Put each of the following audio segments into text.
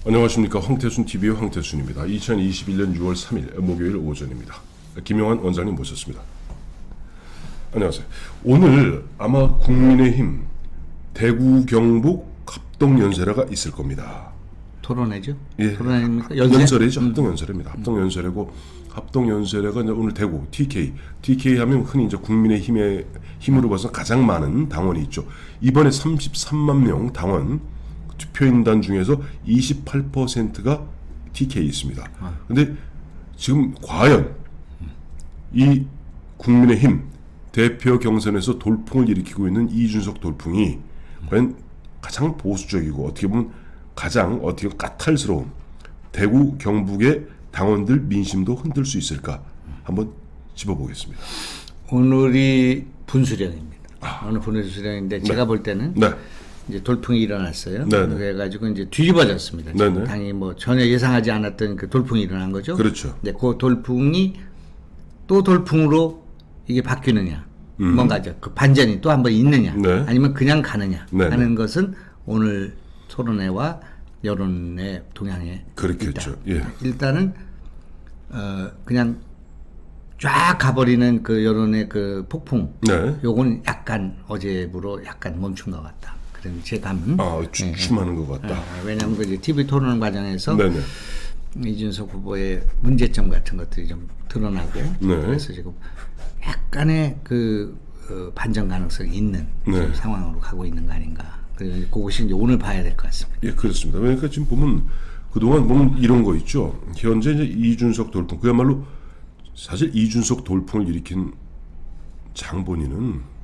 안녕하십니까. 황태순 TV의 황태순입니다. 2021년 6월 3일 목요일 오전입니다. 김용환 원장님 모셨습니다. 안녕하세요. 오늘 아마 국민의힘 대구 경북 합동연설회가 있을 겁니다. 토론회죠? 예, 토론회입니까? 연설회죠. 합동연설회입니다. 합동연설회고 합동연설회가 이제 오늘 대구 TK 하면 흔히 이제 국민의힘의 힘으로 봐서 가장 많은 당원이 있죠. 이번에 33만 명 당원 투표인단 중에서 28%가 TK에 있습니다. 근데 지금 과연 이 국민의힘 대표 경선에서 돌풍을 일으키고 있는 이준석 돌풍이 과연 가장 보수적이고 어떻게 보면 가장 까탈스러운 대구 경북의 당원들 민심도 흔들 수 있을까 한번 짚어보겠습니다. 오늘이 분수령입니다. 오늘 분수령인데 제가 볼 때는 네. 이제 돌풍이 일어났어요. 네네. 그래가지고 이제 뒤집어졌습니다. 네네. 당연히 뭐 전혀 예상하지 않았던 그 돌풍이 일어난 거죠. 그렇죠. 근데 그 돌풍이 또 돌풍으로 이게 바뀌느냐, 뭔가 그 반전이 또 한번 있느냐, 네. 아니면 그냥 가느냐 네네. 하는 것은 오늘 토론회와 여론의 동향에 그렇겠죠. 있다. 예. 일단은 그냥 쫙 가버리는 그 여론의 그 폭풍, 네. 요건 약간 어제부로 약간 멈춘 것 같다. 그런 제 감은. 주춤하는 것 같다. 왜냐하면 그 이제 TV 토론 과정에서 네네. 이준석 후보의 문제점 같은 것들이 좀 드러나고, 네. 그래서 지금 약간의 그 반전 가능성이 있는 네. 지금 상황으로 가고 있는 거 아닌가. 그래서 그것이 이제 오늘 봐야 될 것 같습니다. 예, 그렇습니다. 그러니까 지금 보면 그동안 보면 이런 거 있죠. 현재 이제 이준석 돌풍, 그야말로 사실 이준석 돌풍을 일으킨 장본인은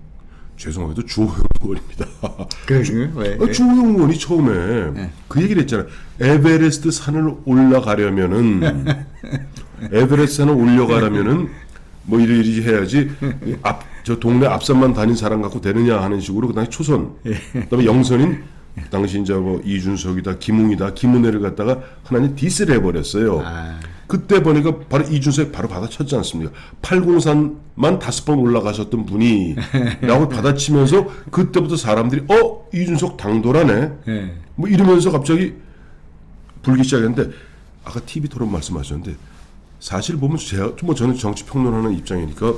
죄송하게도 주호영 의원입니다. 그러시요? 왜? 주호영 의원이 처음에 그 얘기를 했잖아요. 에베레스트 산을 올라가려면은 뭐 이리저리 해야지 저 동네 앞산만 다닌 사람 갖고 되느냐 하는 식으로 그 당시 초선, 그다음에 영선인 그 당시 이제 뭐 이준석이다, 김웅이다, 김은혜를 갖다가 하나님 디스를 해버렸어요. 그때 보니까 바로 이준석이 바로 받아쳤지 않습니까? 803만 5번 올라가셨던 분이 라고 받아치면서 그때부터 사람들이 이준석 당돌하네. 뭐 이러면서 갑자기 불기 시작했는데 아까 TV 토론 말씀하셨는데 사실 보면 저는 정치 평론하는 입장이니까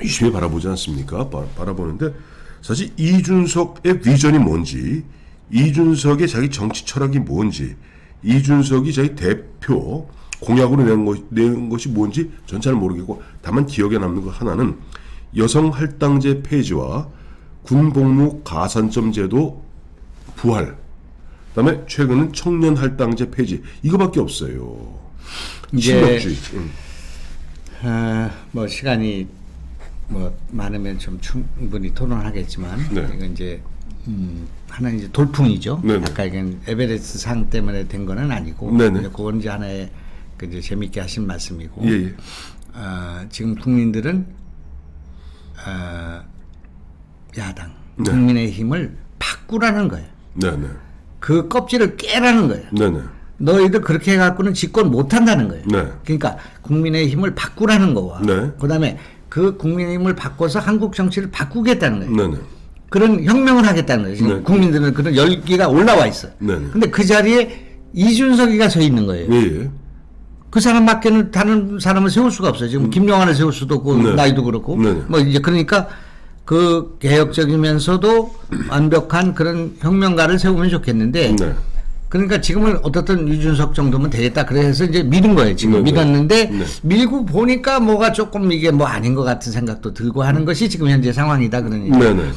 유심히 바라보지 않습니까? 바라보는데 사실 이준석의 비전이 뭔지, 이준석의 자기 정치 철학이 뭔지, 이준석이 자기 대표 공약으로 낸 것이 뭔지 전 잘 모르겠고, 다만 기억에 남는 거 하나는 여성 할당제 폐지와 군복무 가산점 제도 부활, 그다음에 최근은 청년 할당제 폐지, 이거밖에 없어요. 이제 친박주의. 뭐 시간이 뭐 많으면 좀 충분히 토론하겠지만, 네. 이건 이제 하나는 이제 돌풍이죠. 네네. 아까 이건 에베레스트 상 때문에 된 거는 아니고, 네네. 그건 이제 하나의 그 이제 재밌게 하신 말씀이고, 예. 지금 국민들은 야당, 네. 국민의힘을 바꾸라는 거예요. 네네. 그 껍질을 깨라는 거예요. 네네. 너희들 그렇게 해갖고는 집권 못한다는 거예요. 네. 그러니까 국민의힘을 바꾸라는 거와, 네. 그다음에 그 국민의힘을 바꿔서 한국 정치를 바꾸겠다는 거예요. 네네. 그런 혁명을 하겠다는 거예요. 지금 네. 국민들은 그런 열기가 올라와 있어요. 네네. 근데 그 자리에 이준석이가 서 있는 거예요. 예. 그 사람밖에는 다른 사람을 세울 수가 없어요. 지금 김영환을 세울 수도 없고, 네. 나이도 그렇고. 네네. 뭐 이제 그러니까 그 개혁적이면서도 완벽한 그런 혁명가를 세우면 좋겠는데, 네. 그러니까 지금은 어떻든 이준석 정도면 되겠다. 그래서 이제 믿은 거예요. 지금 네네. 믿었는데, 네. 밀고 보니까 뭐가 조금 이게 뭐 아닌 것 같은 생각도 들고 하는 것이 지금 현재 상황이다. 그러니까 네네.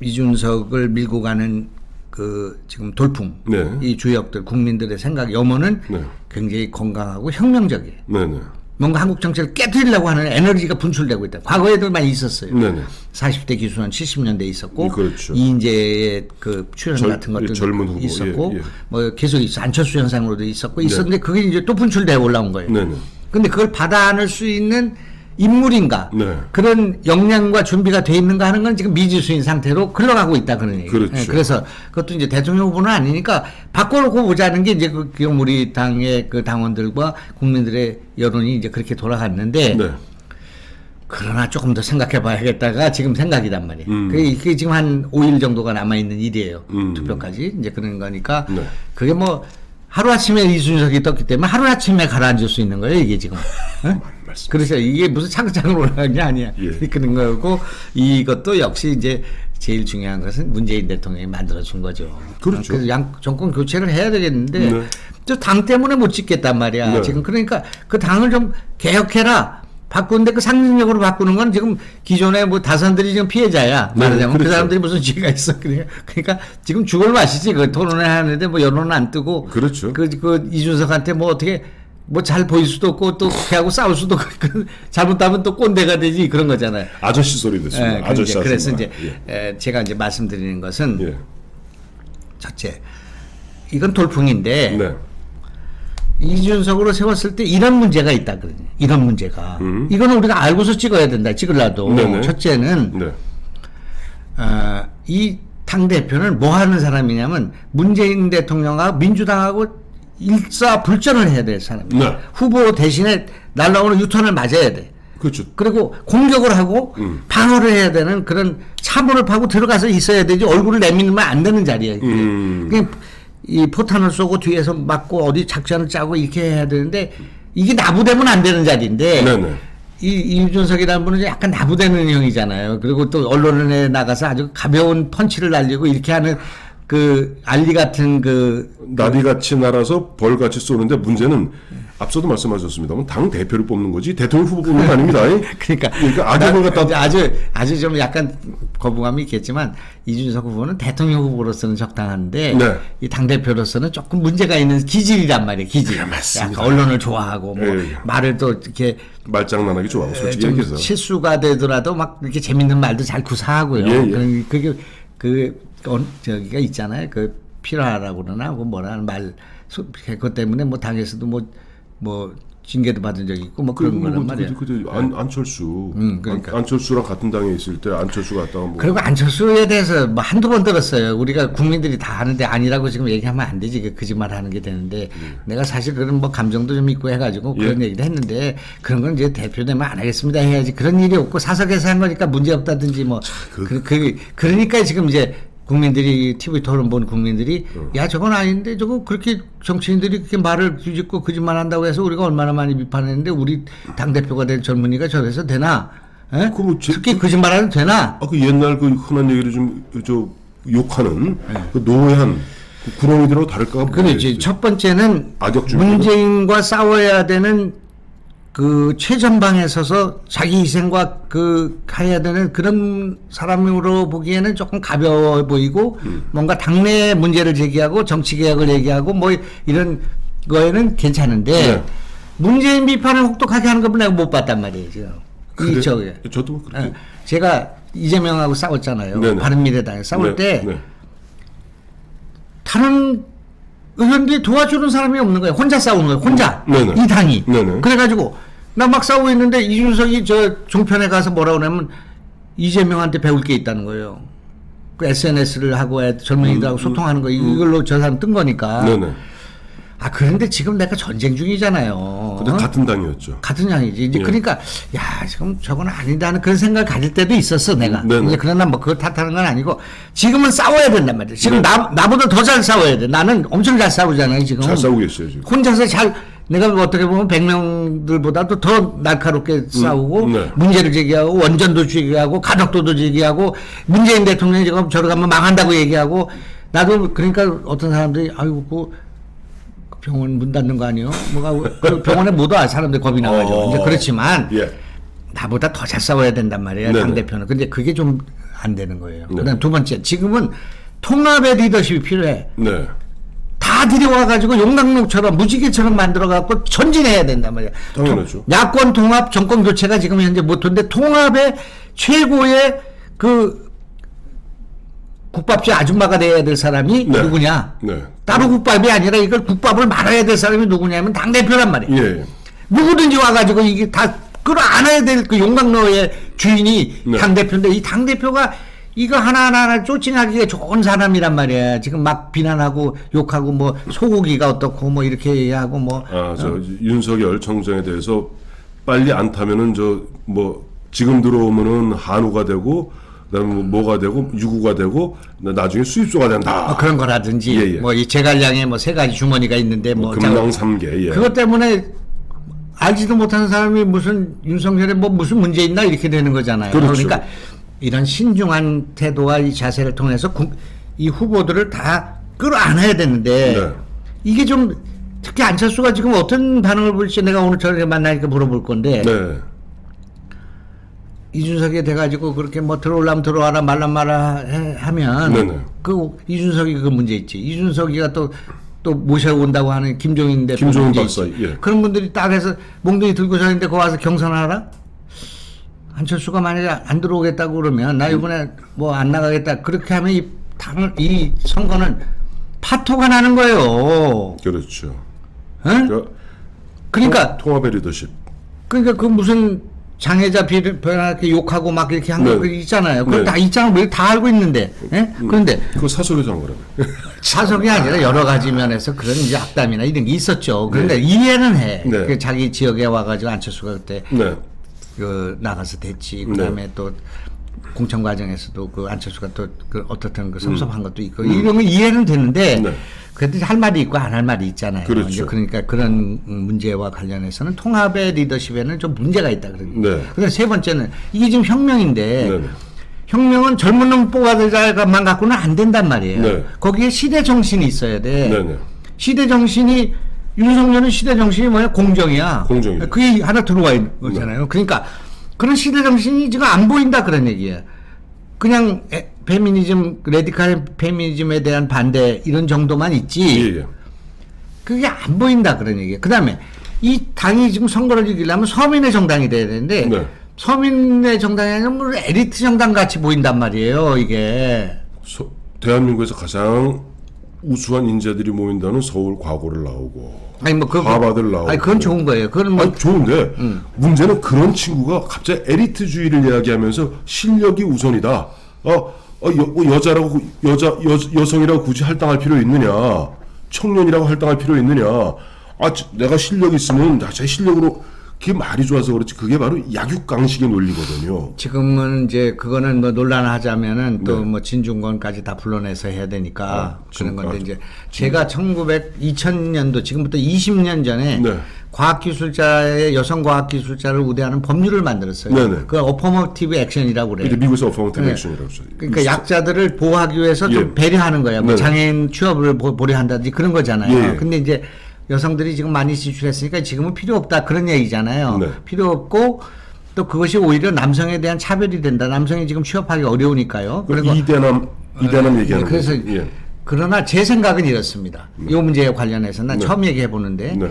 이준석을 밀고 가는 그 지금 돌풍, 네. 이 주역들, 국민들의 생각, 염원은 네. 굉장히 건강하고 혁명적이에요. 네네. 뭔가 한국 정치를 깨뜨리려고 하는 에너지가 분출되고 있다. 과거에도 많이 있었어요. 네네. 40대 기수는 70년대 있었고, 그렇죠. 이인재의 그 출연 같은 것도 젊은 후보. 있었고, 예, 예. 뭐 계속 있어. 안철수 현상으로도 있었고, 있었는데 그게 이제 또 분출돼 올라온 거예요. 네네. 근데 그걸 받아 안을 수 있는 인물인가, 네. 그런 역량과 준비가 돼 있는가 하는 건 지금 미지수인 상태로 흘러가고 있다 그런 얘기예요. 그렇죠. 예, 그래서 그것도 이제 대통령 후보는 아니니까 바꿔놓고 보자는 게 이제 그 우리 당의 그 당원들과 국민들의 여론이 이제 그렇게 돌아갔는데, 네. 그러나 조금 더 생각해 봐야겠다가 지금 생각이단 말이에요. 그게 지금 한 5일 정도가 남아있는 일이에요. 투표까지. 이제 그런 거니까. 네. 그게 뭐 하루아침에 이준석이 떴기 때문에 하루아침에 가라앉을 수 있는 거예요, 이게 지금. 어? 말씀. 그래서 이게 무슨 차근차근 올라간 게 아니야. 예. 그런 거고, 이것도 역시 이제 제일 중요한 것은 문재인 대통령이 만들어준 거죠. 그렇죠. 그래서 정권 교체를 해야 되겠는데, 네. 저 당 때문에 못 찍겠단 말이야. 네. 지금 그러니까 그 당을 좀 개혁해라. 바꾸는데 그 상징적으로 바꾸는 건 지금 기존에 뭐 다선들이 지금 피해자야. 네, 말하자면 그 그렇죠. 사람들이 무슨 죄가 있어. 그러니까 지금 죽을 맛이지. 그 토론을 하는데 뭐 여론은 안 뜨고. 그렇죠. 그 이준석한테 뭐 어떻게 뭐 잘 보일 수도 없고 또 걔하고 싸울 수도 없고 잘못하면 또 꼰대가 되지 그런 거잖아요. 아저씨 소리 됐습니다. 예, 아저씨 그래서 아줌마. 이제 제가 이제 말씀드리는 것은 예. 첫째 이건 돌풍인데 네. 이준석으로 세웠을 때 이런 문제가 있다 그러니 이런 문제가 이거는 우리가 알고서 찍어야 된다 찍으려도 네네. 첫째는 네. 이 당 대표는 뭐 하는 사람이냐면 문재인 대통령하고 민주당하고 일사불전을 해야 될 사람이에요. 네. 후보 대신에 날라오는 유턴을 맞아야 돼. 그렇죠. 그리고 공격을 하고 방어를 해야 되는 그런 참호를 파고 들어가서 있어야 되지 얼굴을 내밀면 안 되는 자리예요. 그냥 이 포탄을 쏘고 뒤에서 맞고 어디 작전을 짜고 이렇게 해야 되는데 이게 나부되면 안 되는 자리인데 네네. 이준석이라는 분은 약간 나부되는 형이잖아요. 그리고 또 언론에 나가서 아주 가벼운 펀치를 날리고 이렇게 하는 그 알리 같은 나비같이 날아서 벌같이 쏘는데 문제는 앞서도 말씀하셨습니다만 당 대표를 뽑는 거지 대통령 후보 뽑는 거 아닙니다. 그러니까 악역을 갖다 아주 좀 약간 거부감이 있겠지만 이준석 후보는 대통령 후보로서는 적당한데 네. 이 당 대표로서는 조금 문제가 있는 기질이란 말이에요. 기질. 네, 맞습니다. 약간 언론을 좋아하고 뭐 예. 말을 또 이렇게 말장난하기 좋아하고 솔직히 좀 얘기해서 실수가 되더라도 막 이렇게 재밌는 말도 잘 구사하고요. 예, 예. 그게 저기가 있잖아요. 그 피라라고 그러나 뭐 뭐라는 말 그것 때문에 뭐 당에서도 뭐 징계도 받은 적이 있고 뭐 그런 거란 말이야. 안철수 그러니까. 안철수랑 같은 당에 있을 때 안철수 갔다가 뭐 그리고 안철수에 대해서 뭐 한두 번 들었어요. 우리가 국민들이 다 아는데 아니라고 지금 얘기하면 안 되지. 그 거짓말 하는 게 되는데 내가 사실 그런 뭐 감정도 좀 있고 해가지고 그런 얘기도 했는데 그런 건 이제 대표되면 안 하겠습니다 해야지. 그런 일이 없고 사석에서 한 거니까 문제 없다든지 뭐 그러니까 지금 이제 국민들이 TV 토론 본 국민들이 야 저건 아닌데 저거 그렇게 정치인들이 그렇게 말을 뒤집고 거짓말한다고 해서 우리가 얼마나 많이 비판했는데 우리 당 대표가 된 젊은이가 저래서 되나? 에? 특히 거짓말하면 되나? 그 옛날 그 흔한 얘기를 좀 욕하는 그 노회한 그 구렁이들하고 다를까가 그렇지. 첫 번째는 악역 중에 문재인과 싸워야 되는 그 최전방에 서서 자기 희생과 해야 되는 그런 사람으로 보기에는 조금 가벼워 보이고 뭔가 당내 문제를 제기하고 정치 개혁을 얘기하고 뭐 이런 거에는 괜찮은데 네. 문재인 비판을 혹독하게 하는 건 내가 못 봤단 말이에요 지금. 그래? 저게. 저도 뭐 그렇게 제가 이재명하고 싸웠잖아요. 네네. 바른미래당에 싸울 네, 때 네. 다른 의원들이 도와주는 사람이 없는 거예요. 혼자 싸우는 거예요. 혼자. 네네. 이 당이. 네네. 그래가지고 나 막 싸우고 있는데 이준석이 저 종편에 가서 뭐라고 하냐면 이재명한테 배울 게 있다는 거예요. 그 SNS를 하고 젊은이들하고 소통하는 거 이걸로 저 사람 뜬 거니까. 네네. 그런데 지금 내가 전쟁 중이잖아요. 근데 같은 당이었죠. 같은 양이지. 이제 예. 그러니까 야 지금 저건 아니다는 그런 생각을 가질 때도 있었어 내가. 네네. 이제 그러나 뭐 그걸 탓하는 건 아니고 지금은 싸워야 된단 말이야. 지금 나보다 더 잘 싸워야 돼. 나는 엄청 잘 싸우잖아요 지금. 잘 싸우고 계셔요 지금. 혼자서 내가 어떻게 보면 100명들보다도 더 날카롭게 싸우고 네. 문제를 제기하고 원전도 제기하고 가덕도도 제기하고 문재인 대통령이 지금 저러 가면 망한다고 얘기하고 나도 그러니까 어떤 사람들이 아이고 그 병원 문 닫는 거 아니에요? 그 병원에 못 와 사람들 겁이 나가지고 이제 그렇지만 예. 나보다 더 잘 싸워야 된단 말이에요 네네. 당 대표는. 근데 그게 좀 안 되는 거예요. 네. 그다음 두 번째 지금은 통합의 리더십이 필요해. 네. 다 들여와가지고 용광로처럼 무지개처럼 만들어갖고 전진해야 된단 말이야. 당연하죠. 야권 통합, 정권 교체가 지금 현재 못한데 통합의 최고의 국밥집 아줌마가 돼야 될 사람이 네. 누구냐? 네. 따로 국밥이 아니라 이걸 국밥을 말아야 될 사람이 누구냐면 당대표란 말이에요. 예. 누구든지 와가지고 이게 다 끌어안아야 될 그 용광로의 주인이 네. 당대표인데 이 당대표가 이거 하나하나 쫓아가기가 좋은 사람이란 말이야. 지금 막 비난하고 욕하고 뭐 소고기가 어떻고 뭐 이렇게 얘기하고 뭐. 윤석열 청정에 대해서 빨리 안 타면은 지금 들어오면은 한우가 되고 그다음에 뭐가 되고 유구가 되고 나중에 수입소가 된다. 뭐 그런 거라든지 예, 예. 뭐 이 제갈량에 뭐 세 가지 주머니가 있는데 뭐 금lang 3개. 예. 그것 때문에 알지도 못하는 사람이 무슨 윤석열에 뭐 무슨 문제 있나 이렇게 되는 거잖아요. 그렇죠. 그러니까 이런 신중한 태도와 이 자세를 통해서 이 후보들을 다 끌어안아야 되는데 네. 이게 좀 특히 안철수가 지금 어떤 반응을 보일지 내가 오늘 저녁에 만나니까 물어볼 건데 네. 이준석이 돼가지고 그렇게 뭐 들어오려면 들어와라 말라 말라 하면 네네. 그 이준석이 그 문제 있지. 이준석이가 또 모셔온다고 하는 김종인 대표 김종인 문제 박사, 있지. 예. 그런 분들이 딱 해서 몽둥이 들고 서 있는데 거 와서 경선하라? 안철수가 만약에 안 들어오겠다고 그러면 나 이번에 뭐 안 나가겠다 그렇게 하면 이 선거는 파토가 나는 거예요. 그렇죠. 응? 그러니까 통합의 리더십. 그러니까 그 무슨 장애자 변화게 욕하고 막 이렇게 한 거 네. 있잖아요. 그걸 네. 다 있잖아. 왜 다 알고 있는데. 예? 그런데 그거 사석에서 한 거라며. 사석이 아니라 여러 가지 면에서 그런 이제 악담이나 이런 게 있었죠. 그런데 이해는 해. 네. 그 자기 지역에 와가지고 안철수가 그때 네. 그 나가서 됐지. 그다음에 또 공천 과정에서도 그 안철수가 또 그 어떻든 그 섭섭한 것도 있고 이런 거 이해는 되는데 네. 그래도 할 말이 있고 안 할 말이 있잖아요. 그렇죠. 이제 그러니까 그런 문제와 관련해서는 통합의 리더십에는 좀 문제가 있다 그러니까. 네. 그다음 세 번째는 이게 지금 혁명인데 네. 혁명은 젊은 놈 뽑아들자만 갖고는 안 된단 말이에요. 네. 거기에 시대 정신이 있어야 돼. 네. 시대 정신이 윤석열은 시대 정신이 뭐야? 공정이야. 공정이죠. 그게 하나 들어와 있는 거잖아요. 그러니까 그런 시대 정신이 지금 안 보인다 그런 얘기예요. 그냥 페미니즘, 레디칼 페미니즘에 대한 반대 이런 정도만 있지. 예. 그게 안 보인다 그런 얘기예요. 그다음에 이 당이 지금 선거를 이기려면 서민의 정당이 돼야 되는데 네. 서민의 정당이 아니라 뭐 엘리트 정당 같이 보인단 말이에요. 이게. 대한민국에서 가장 우수한 인재들이 모인다는 서울 과고를 나오고 아니 뭐 하버드를 나오고. 아니 그건 좋은 거예요. 그건 뭐 아니, 좋은데 문제는 그런 친구가 갑자기 에리트주의를 이야기하면서 실력이 우선이다. 여자라고 여성이라고 굳이 할당할 필요 있느냐? 청년이라고 할당할 필요 있느냐? 내가 실력 있으면 제 실력으로 그게 말이 좋아서 그렇지 그게 바로 약육강식의 논리거든요. 지금은 이제 그거는 뭐 논란하자면은 또 뭐 진중권까지 다 불러내서 해야 되니까 그런 건데 이제 제가 2000년도 지금부터 20년 전에 네. 과학기술자의 여성 과학기술자를 우대하는 법률을 만들었어요. 네네. 그 어퍼머티브 액션이라고 그래요. 이제 미국에서 어퍼머티브 네. 액션이라고 했어요. 그러니까 약자들을 보호하기 위해서 좀 예. 배려하는 거야. 뭐 네네. 장애인 취업을 보려 한다든지 그런 거잖아요. 예. 근데 이제 여성들이 지금 많이 지출했으니까 지금은 필요 없다 그런 얘기잖아요. 네. 필요 없고 또 그것이 오히려 남성에 대한 차별이 된다. 남성이 지금 취업하기 어려우니까요. 그리고 이대남 얘기하는 그래서 거죠. 예. 그러나 제 생각은 이렇습니다. 이 문제에 관련해서 난 처음 얘기해 보는데 네.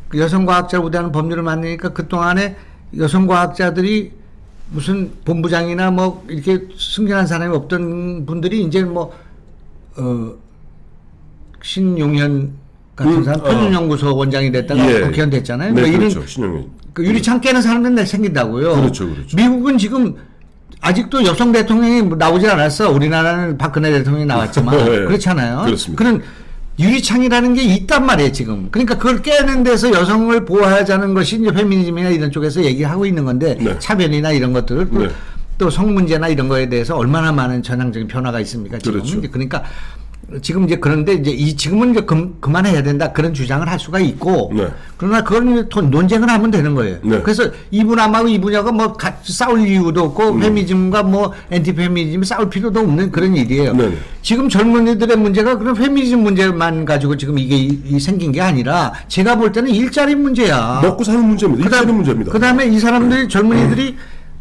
그 여성과학자를 우대하는 법률을 만드니까 그 동안에 여성과학자들이 무슨 본부장이나 뭐 이렇게 승진한 사람이 없던 분들이 이제 뭐 신용현 같은 사람 표준연구소 원장이 됐다가 예. 국회의원 됐잖아요. 네, 뭐 이런 그렇죠. 신용현. 그 유리창 깨는 사람들 생긴다고요. 그렇죠. 미국은 지금 아직도 여성 대통령이 나오지 않았어. 우리나라는 박근혜 대통령이 나왔지만 네, 그렇잖아요. 그렇습니다. 그런 유리창이라는 게 있단 말이에요 지금. 그러니까 그걸 깨는 데서 여성을 보호하자는 것이 이제 페미니즘이나 이런 쪽에서 얘기하고 있는 건데 네. 차별이나 이런 것들을 네. 또 성문제나 이런 거에 대해서 얼마나 많은 전향적인 변화가 있습니까 지금. 그렇죠. 그러니까 지금 이제 그런데 이제 지금은 이제 그만해야 된다 그런 주장을 할 수가 있고 네. 그러나 그걸 또 논쟁을 하면 되는 거예요. 네. 그래서 이분하고 이분하고 뭐 같이 싸울 이유도 없고 페미니즘과 뭐 엔티페미니즘이 싸울 필요도 없는 그런 일이에요. 네. 지금 젊은이들의 문제가 그런 페미니즘 문제만 가지고 지금 이게 생긴 게 아니라 제가 볼 때는 일자리 문제야. 먹고 사는 문제입니다. 일자리 문제입니다. 그다음에 이 사람들이 젊은이들이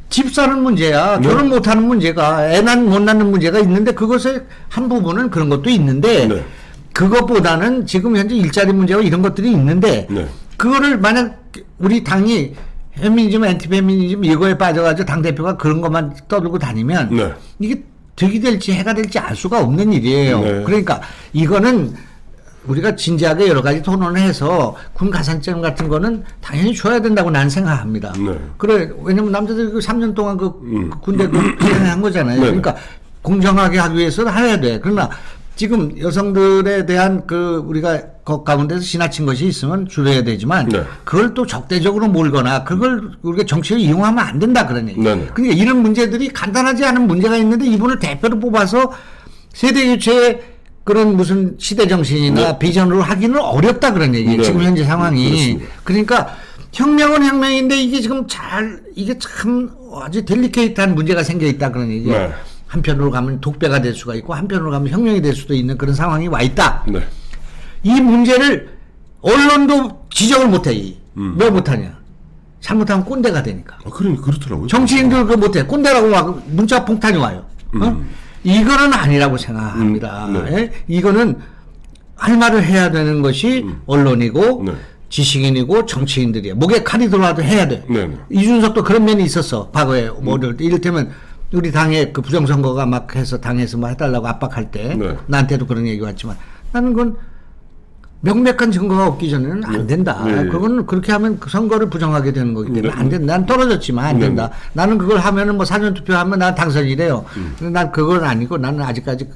집 사는 문제야. 네. 결혼 못 하는 문제가 애 못 낳는 문제가 있는데 그것의 한 부분은 그런 것도 있는데 네. 그것보다는 지금 현재 일자리 문제와 이런 것들이 있는데 네. 그거를 만약 우리 당이 페미니즘, 엔티페미니즘 이거에 빠져가지고 당대표가 그런 것만 떠들고 다니면 네. 이게 득이 될지 해가 될지 알 수가 없는 일이에요. 네. 그러니까 이거는 우리가 진지하게 여러 가지 토론을 해서 군 가산점 같은 거는 당연히 줘야 된다고 난 생각합니다. 네. 그래, 왜냐면 남자들이 그 3년 동안 군대 한 거잖아요. 네. 그러니까 공정하게 하기 위해서는 해야 돼. 그러나 지금 여성들에 대한 그 우리가 그 가운데서 지나친 것이 있으면 줄여야 되지만 네. 그걸 또 적대적으로 몰거나 그걸 우리가 정치를 이용하면 안 된다 그런 얘기. 네, 네. 그러니까 이런 문제들이 간단하지 않은 문제가 있는데 이분을 대표로 뽑아서 세대 교체의 그런 무슨 시대 정신이나 네. 비전으로 하기는 어렵다 그런 얘기예요. 네. 지금 현재 상황이. 그렇습니다. 그러니까 혁명은 혁명인데 이게 지금 이게 참 아주 델리케이트한 문제가 생겨 있다 그런 얘기예요. 네. 한편으로 가면 독배가 될 수가 있고 한편으로 가면 혁명이 될 수도 있는 그런 상황이 와 있다. 네. 이 문제를 언론도 지적을 못해. 왜 못하냐? 잘못하면 꼰대가 되니까. 그렇더라고요. 정치인들 그거 못해. 꼰대라고 막 문자 폭탄이 와요. 이거는 아니라고 생각합니다. 네. 예? 이거는 할 말을 해야 되는 것이 언론이고 네. 지식인이고 정치인들이에요. 목에 칼이 들어와도 해야 돼. 네, 네. 이준석도 그런 면이 있었어. 과거에 뭐 이를테면 우리 당에 그 부정선거가 막 해서 당에서 뭐 해달라고 압박할 때 네. 나한테도 그런 얘기 왔지만 나는 그건 명백한 증거가 없기 전에는 안 된다. 네. 그건 그렇게 하면 그 선거를 부정하게 되는 거기 때문에 네. 안 된다. 난 떨어졌지만 안 네. 된다. 나는 그걸 하면은 뭐 사전투표하면 난 당선이래요. 근데 난 그건 아니고 나는 아직까지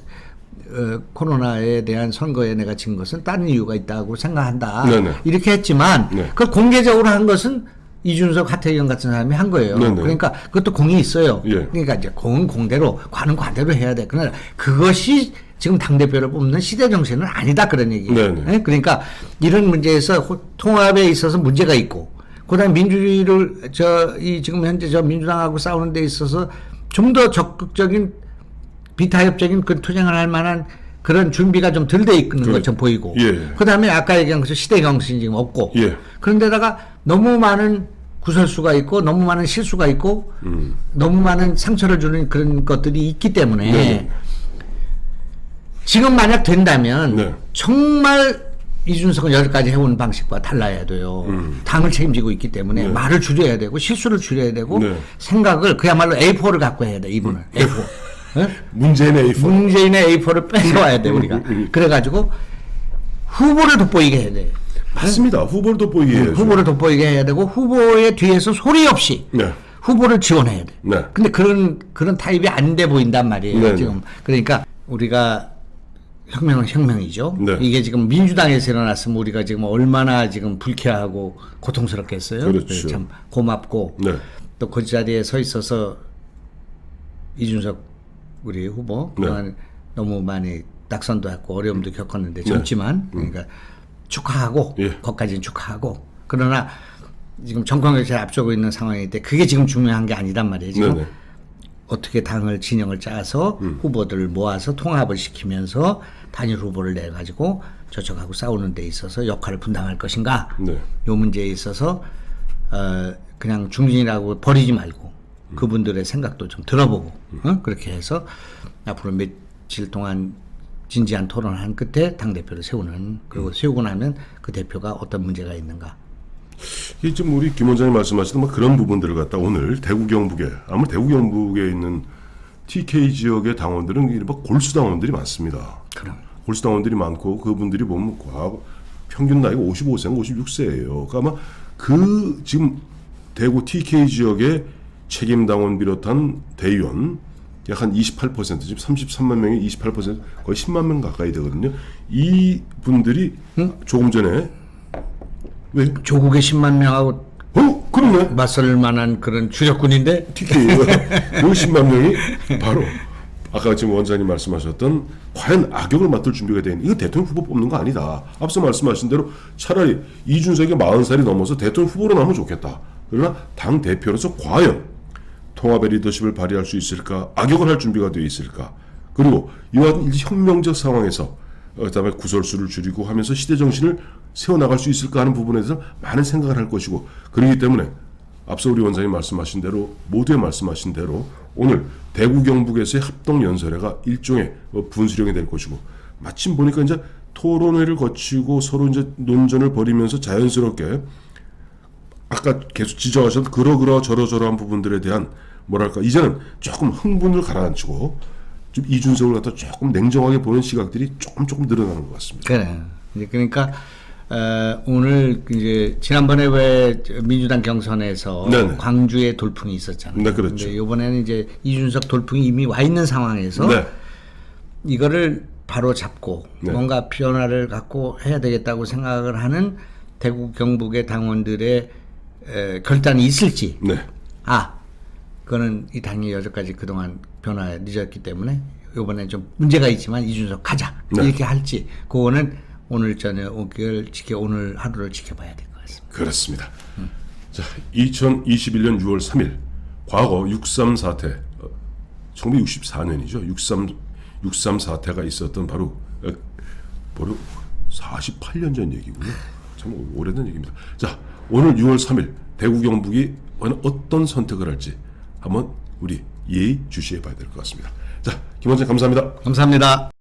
코로나에 대한 선거에 내가 진 것은 다른 이유가 있다고 생각한다. 네네. 이렇게 했지만 네. 그걸 공개적으로 한 것은 이준석, 하태경 같은 사람이 한 거예요. 네네. 그러니까 그것도 공이 있어요. 예. 그러니까 이제 공은 공대로, 관은 관대로 해야 돼. 그러나 그것이 지금 당대표를 뽑는 시대 정신은 아니다. 그런 얘기예요. 네네. 예? 그러니까 이런 문제에서 통합에 있어서 문제가 있고, 그 다음에 민주주의를 지금 현재 민주당하고 싸우는 데 있어서 좀 더 적극적인 비타협적인 그 투쟁을 할 만한 그런 준비가 좀 덜 돼 있는 그래. 것처럼 보이고. 예. 그 다음에 아까 얘기한 것처럼 시대 정신이 지금 없고. 예. 그런데다가 너무 많은 구설수가 있고 너무 많은 실수가 있고 너무 많은 상처를 주는 그런 것들이 있기 때문에 네. 지금 만약 된다면 네. 정말 이준석은 여기까지 해온 방식과 달라야 돼요. 당을 책임지고 있기 때문에 네. 말을 줄여야 되고 실수를 줄여야 되고 네. 생각을 그야말로 A4를 갖고 해야 돼. 이분은 A4. 예? 문재인의 A4. 문재인의 A4를 뺏어와야 돼 우리가. 그래가지고 후보를 돋보이게 해야 돼. 맞습니다. 후보를 돋보이게 해야죠. 후보를 돋보이게 해야 되고 후보의 뒤에서 소리 없이 네. 후보를 지원해야 돼. 네. 근데 그런 타입이 안 돼 보인단 말이에요. 네, 지금 그러니까 우리가 혁명은 혁명이죠. 네. 이게 지금 민주당에서 일어났으면 우리가 지금 얼마나 지금 불쾌하고 고통스럽겠어요. 그렇죠. 참 고맙고 네. 또 그 자리에 서 있어서 이준석 우리 후보 네. 그동안 너무 많이 낙선도 했고 어려움도 겪었는데 젊지만 그러니까 축하하고 예. 거기까지는 축하하고 그러나 지금 정권 교체를 앞서고 있는 상황인데 그게 지금 중요한 게 아니란 말이에요. 지금 네네. 어떻게 당을 진영을 짜서 후보들을 모아서 통합을 시키면서 단일 후보를 내 가지고 저쪽하고 싸우는 데 있어서 역할을 분담할 것인가? 네. 요 문제에 있어서 그냥 중진이라고 버리지 말고 그분들의 생각도 좀 들어보고 그렇게 해서 앞으로 며칠 동안 진지한 토론을 한 끝에 당대표를 세우는 그리고 세우고 나면 그 대표가 어떤 문제가 있는가. 이게 지금 우리 김 원장님 말씀하시던 뭐 그런 부분들을 갖다 오늘 대구 경북에 아무 대구 경북에 있는 TK 지역의 당원들은 이른바 골수 당원들이 많습니다. 그럼. 골수 당원들이 많고 그분들이 보면 과거 평균 나이가 55세인가 56세예요. 그러니까 아마 그 지금 대구 TK 지역의 책임 당원 비롯한 대의원 약 한 28% 지금 33만 명이 28% 거의 10만 명 가까이 되거든요. 이 분들이 조금 전에 왜? 조국의 10만 명하고 그러네. 맞설 만한 그런 주력군인데 TK예요. 그 10만 명이 바로 아까 지금 원장님 말씀하셨던 과연 악역을 맡을 준비가 된 이거 대통령 후보 뽑는 거 아니다. 앞서 말씀하신 대로 차라리 이준석이 40살이 넘어서 대통령 후보로 나오면 좋겠다. 그러나 당 대표로서 과연 통합의 리더십을 발휘할 수 있을까? 악역을 할 준비가 되어 있을까? 그리고 이와 같은 혁명적 상황에서 그다음에 구설수를 줄이고 하면서 시대 정신을 세워나갈 수 있을까 하는 부분에 대해서 많은 생각을 할 것이고 그렇기 때문에 앞서 우리 원장님 말씀하신 대로 모두의 말씀하신 대로 오늘 대구 경북에서의 합동 연설회가 일종의 분수령이 될 것이고 마침 보니까 이제 토론회를 거치고 서로 이제 논전을 벌이면서 자연스럽게 아까 계속 지적하셨던 그러그러 저러저러한 부분들에 대한 뭐랄까 이제는 조금 흥분을 가라앉히고 좀 이준석을 갖다 조금 냉정하게 보는 시각들이 조금 늘어나는 것 같습니다. 그래. 이제 그러니까 오늘 이제 지난번에 왜 민주당 경선에서 네네. 광주에 돌풍이 있었잖아요. 네, 그렇죠. 근데 이번에는 이제 이준석 돌풍이 이미 와 있는 상황에서 네. 이거를 바로 잡고 네. 뭔가 변화를 갖고 해야 되겠다고 생각을 하는 대구 경북의 당원들의 결단이 있을지 네. 그거는 이 당이 여태까지 그동안 변화에 늦었기 때문에 이번에 좀 문제가 있지만 이준석 가자 네. 이렇게 할지 그거는 오늘 오늘 하루를 지켜봐야 될 것 같습니다. 그렇습니다. 자, 2021년 6월 3일 과거 6.3 사태 1964년이죠. 6.3 사태가 있었던 바로 48년 전 얘기군요. 참 오래된 얘기입니다. 자, 오늘 6월 3일 대구 경북이 어떤 선택을 할지 한번 우리 예의 주시해 봐야 될 것 같습니다. 자, 김 원장 감사합니다. 감사합니다.